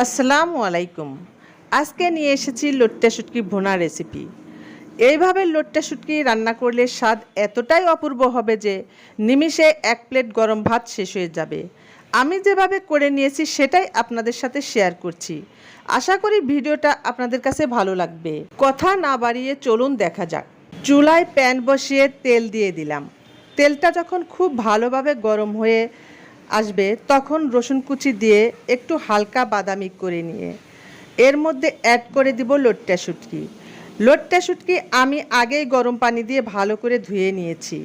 আসসালামু আলাইকুম। আজকে নিয়ে এসেছি লট্টা শুটকি ভুনা রেসিপি। এইভাবে লট্টা শুটকি রান্না করলে স্বাদ এতটাই অপূর্ব হবে যে নিমিষে 1 প্লেট গরম ভাত শেষ হয়ে যাবে। আমি যেভাবে করে নিয়েছি সেটাই আপনাদের সাথে শেয়ার করছি। আশা করি ভিডিওটা আপনাদের কাছে ভালো লাগবে। কথা না বাড়িয়ে চলুন দেখা যাক। চুলায় প্যান বসিয়ে তেল দিয়ে দিলাম। তেলটা যখন খুব ভালোভাবে গরম হয়ে আসবে তখন রসুন কুচি দিয়ে একটু হালকা বাদামি করে নিয়ে এর মধ্যে অ্যাড করে দিব লট্টা শুটকি। লট্টা শুটকি আমি আগেই গরম পানি দিয়ে ভালো করে ধুয়ে নিয়েছি।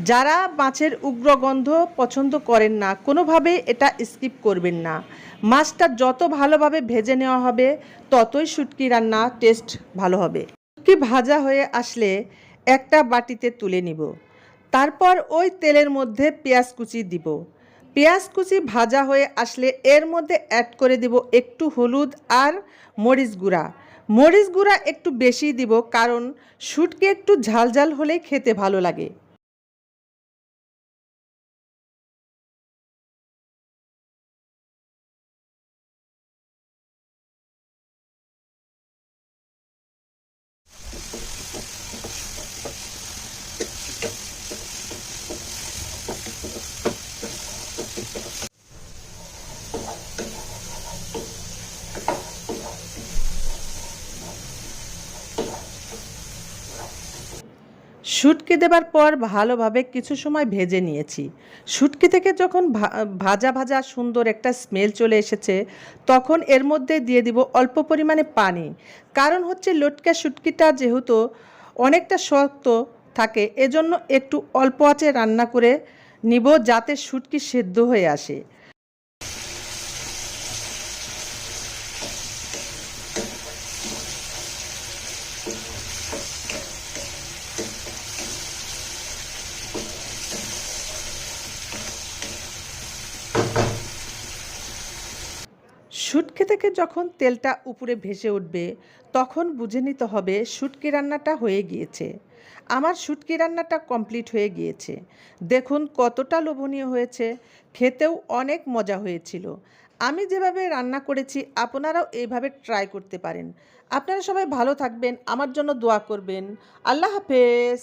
যারা মাছের উগ্র গন্ধ পছন্দ করেন না কোনোভাবেই এটা স্কিপ করবেন না। মাছটা যত ভালোভাবে ভেজে নেওয়া হবে ততই শুটকি রান্না টেস্ট ভালো হবে। শুটকি ভাজা হয়ে আসলে একটা বাটিতে তুলে নিব। তারপর ওই তেলের মধ্যে পেঁয়াজ কুচি দিব। পেঁয়াজ কুচি ভাজা হয়ে আসলে এর মধ্যে অ্যাড করে দিব একটু হলুদ আর মরিচ গুঁড়া। মরিচ গুঁড়া একটু বেশি দিব কারণ শুটকি একটু ঝাল ঝাল হলেই খেতে ভালো লাগে। শুটকি দেবার পর ভালোভাবে কিছু সময় ভেজে নিয়েছি। শুটকি থেকে যখন ভাজা ভাজা সুন্দর একটা স্মেল চলে এসেছে তখন এর মধ্যে দিয়ে দিব অল্প পরিমাণে পানি। কারণ হচ্ছে লটকা শুটকিটা যেহেতু অনেকটা শক্ত থাকে এজন্য একটু অল্প আঁচে রান্না করে নিব যাতে শুটকি সেদ্ধ হয়ে আসে। শুটকি থেকে যখন তেলটা উপরে ভেসে উঠবে তখন বুঝে নিতে হবে শুটকি রান্নাটা হয়ে গিয়েছে। আমার শুটকি রান্নাটা কমপ্লিট হয়ে গিয়েছে। দেখুন কতটা লোভনীয় হয়েছে, খেতেও অনেক মজা হয়েছিল। আমি যেভাবে রান্না করেছি আপনারাও এইভাবে ট্রাই করতে পারেন। আপনারা সবাই ভালো থাকবেন, আমার জন্য দোয়া করবেন। আল্লাহ হাফেজ।